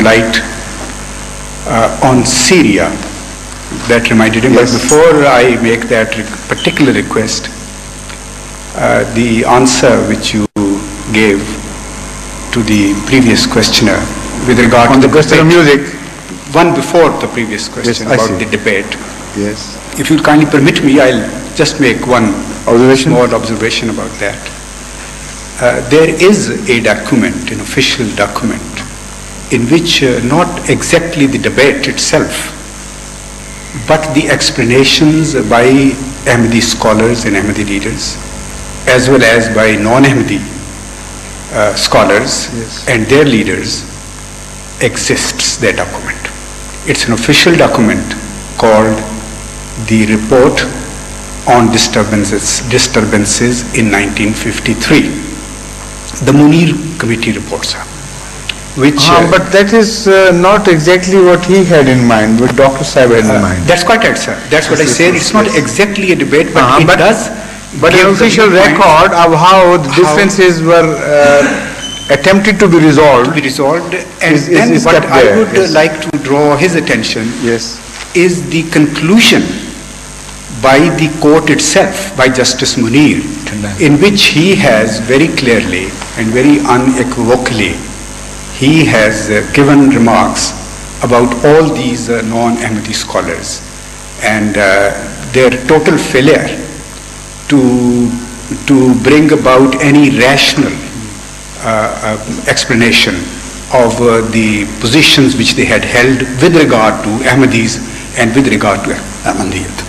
light on Syria. That reminded him. Yes. But before I make that particular request, the answer which you gave to the previous questioner with regard On to the question of debate, music. one before the previous question I about see. the debate. Yes. If you'll kindly permit me, I'll just make one Observation? small observation about that. There is a document, an official document, in which not exactly the debate itself, but the explanations by Ahmadi scholars and Ahmadi leaders, as well as by non-Ahmadi scholars Yes. and their leaders, exists, that document. It's an official document called the Report on Disturbances in 1953. The Munir Committee reports are, which... but that is not exactly what he had in mind, what Dr. Saib had in mind. That's quite right, sir. That's what I said. It's not exactly a debate, but it does... But an official record of how the differences were attempted to be resolved. And then is what kept I there, would yes. like to draw his attention Yes. is the conclusion by the court itself, by Justice Munir, in which he has very clearly and very unequivocally, he has given remarks about all these non-Ahmadi scholars and their total failure to bring about any rational explanation of the positions which they had held with regard to Ahmadis and with regard to Ahmadiyat.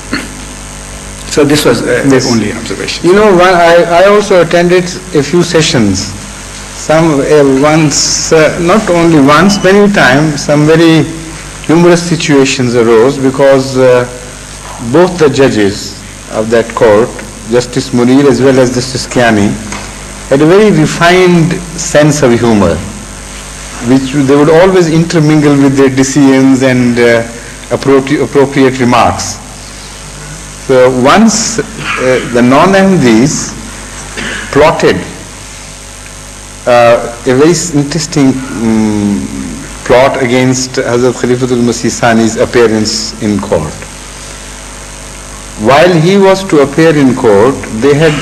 So this was the only observation. You know, I also attended a few sessions. Not only once, many times, some very humorous situations arose because both the judges of that court, Justice Munir as well as Justice Kiani, had a very refined sense of humor, which they would always intermingle with their decisions and appropriate remarks. So once the non-Ahmadis plotted a very interesting plot against Hazrat Khalifatul Masih Sani's appearance in court. While he was to appear in court, they had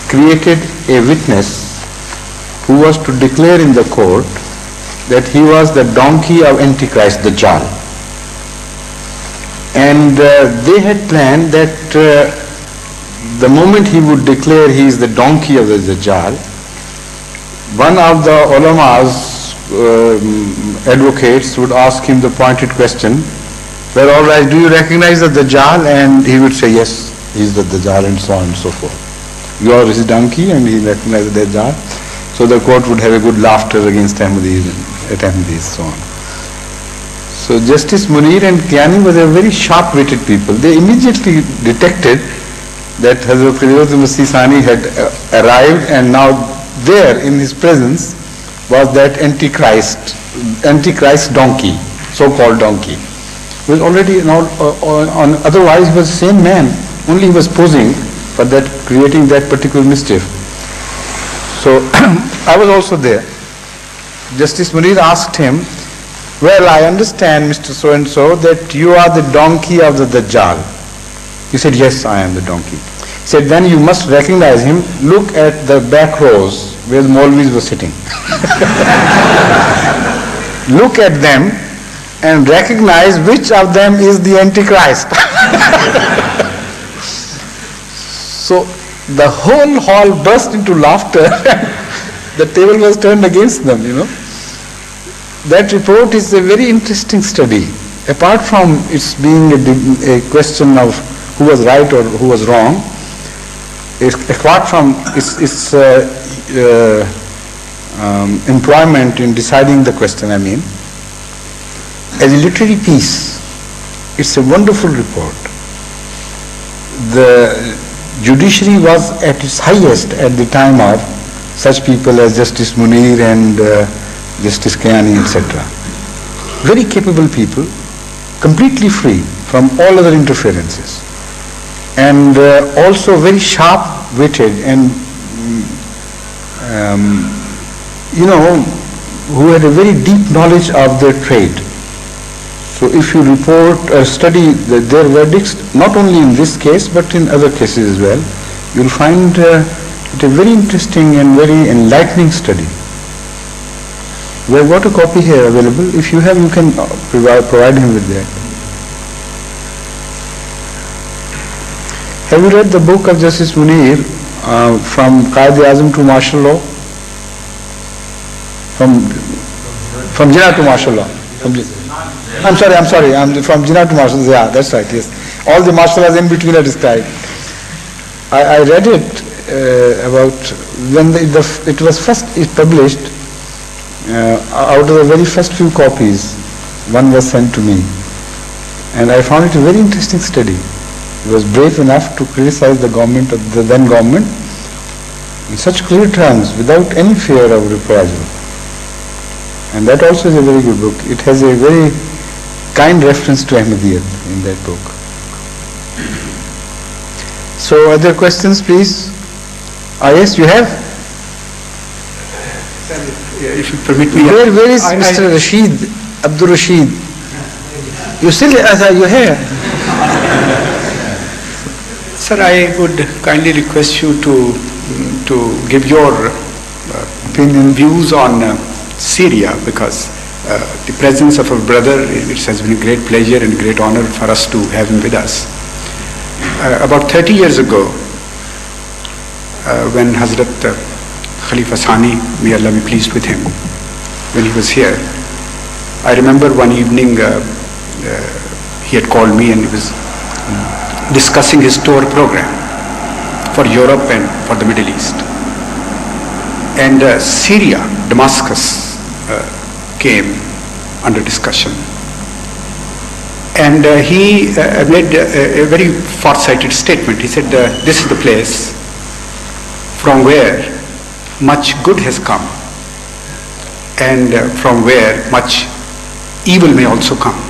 created a witness who was to declare in the court that he was the donkey of Antichrist, Dajjal. And they had planned that the moment he would declare he is the donkey of the Dajjal, one of the ulama's advocates would ask him the pointed question, well, all right, do you recognize the Dajjal? And he would say, yes, he's the Dajjal, and so on and so forth. You are his donkey, and he recognized the Dajjal. So the court would have a good laughter against Ahmadis and Ahmadis, so on. So Justice Munir and Kiani were very sharp-witted people. They immediately detected that Hazrat Khalifatul Masih Sani had arrived, and now there in his presence was that Antichrist donkey, so-called donkey. He was already otherwise he was the same man, only he was posing for that, creating that particular mischief. So I was also there. Justice Munir asked him, well, I understand, Mr. So-and-so, that you are the donkey of the Dajjal. He said, yes, I am the donkey. He said, then you must recognize him. Look at the back rows where the Maulvis were sitting. Look at them and recognize which of them is the Antichrist. So the whole hall burst into laughter. The table was turned against them, you know. That report is a very interesting study. Apart from its being a question of who was right or who was wrong, apart from its employment in deciding the question, I mean, as a literary piece, it's a wonderful report. The judiciary was at its highest at the time of such people as Justice Munir and Justice Kiani, etc. Very capable people, completely free from all other interferences, and also very sharp-witted and who had a very deep knowledge of their trade. So if you report or study their verdicts, not only in this case but in other cases as well, you'll find it a very interesting and very enlightening study. We have got a copy here available. If you have, you can provide him with that. Have you read the book of Justice Munir, from Qaid-e-Azam to martial law? From Jinnah to martial law. I'm sorry, from Jinnah to martial law. Yeah, that's right, yes. All the martial laws in between are described. I read it about when it was first published. Out of the very first few copies, one was sent to me. And I found it a very interesting study. He was brave enough to criticize the government, the then government, in such clear terms, without any fear of reprisal. And that also is a very good book. It has a very kind reference to Ahmadiyyat in that book. So, other questions, please? Yes, you have? If you permit me. Where is Mr. Rashid, Abdul Rashid? You still have your hair? Sir, I would kindly request you to give your opinion, views on Syria, because the presence of a brother, it has been a great pleasure and a great honor for us to have him with us. About 30 years ago, when Hazrat Khalifa Sani, may Allah be pleased with him, when he was here, I remember one evening he had called me and he was discussing his tour program for Europe and for the Middle East. And Syria, Damascus came under discussion. And he made a very far-sighted statement. He said, this is the place from where much good has come and from where much evil may also come.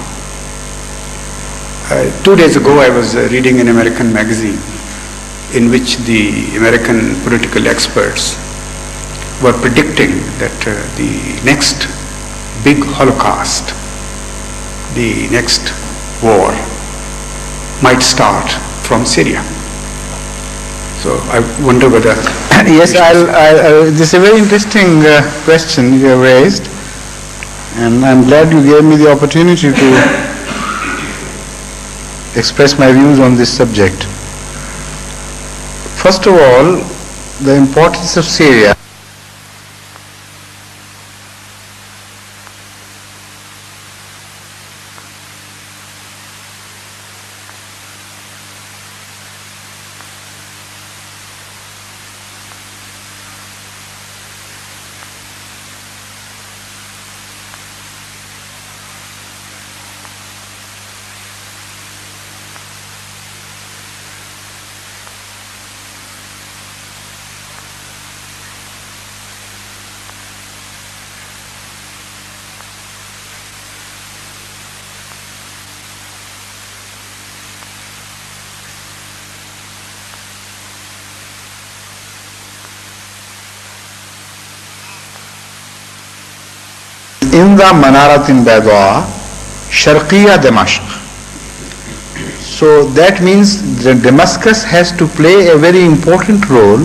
2 days ago I was reading an American magazine in which the American political experts were predicting that the next big Holocaust, the next war, might start from Syria. So I wonder whether... Yes, this is a very interesting question you have raised, and I'm glad you gave me the opportunity to express my views on this subject. First of all, the importance of Syria. In the Manaratin Bayda, Sharqiya Damashq. So that means that Damascus has to play a very important role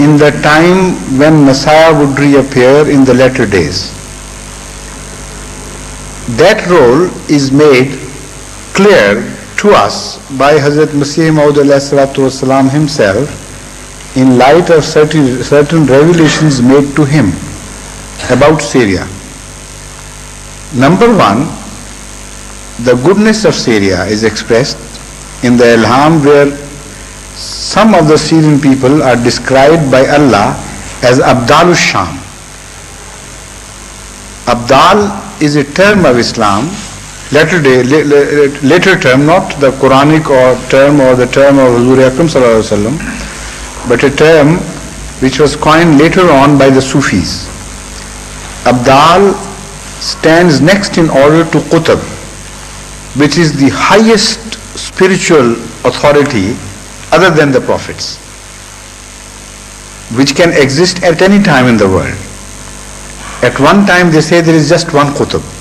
in the time when Messiah would reappear in the latter days. That role is made clear to us by Hazrat Masih Maud himself in light of certain revelations made to him about Syria. Number one, the goodness of Syria is expressed in the Ilham, where some of the Syrian people are described by Allah as Abdal Sham. Abdal is a term of Islam, later term, not the Quranic term or the term of Huzur Akram Sallallahu Alaihi Wasallam, but a term which was coined later on by the Sufis. Abdal stands next in order to Qutb, which is the highest spiritual authority other than the prophets, which can exist at any time in the world. At one time they say there is just one Qutb.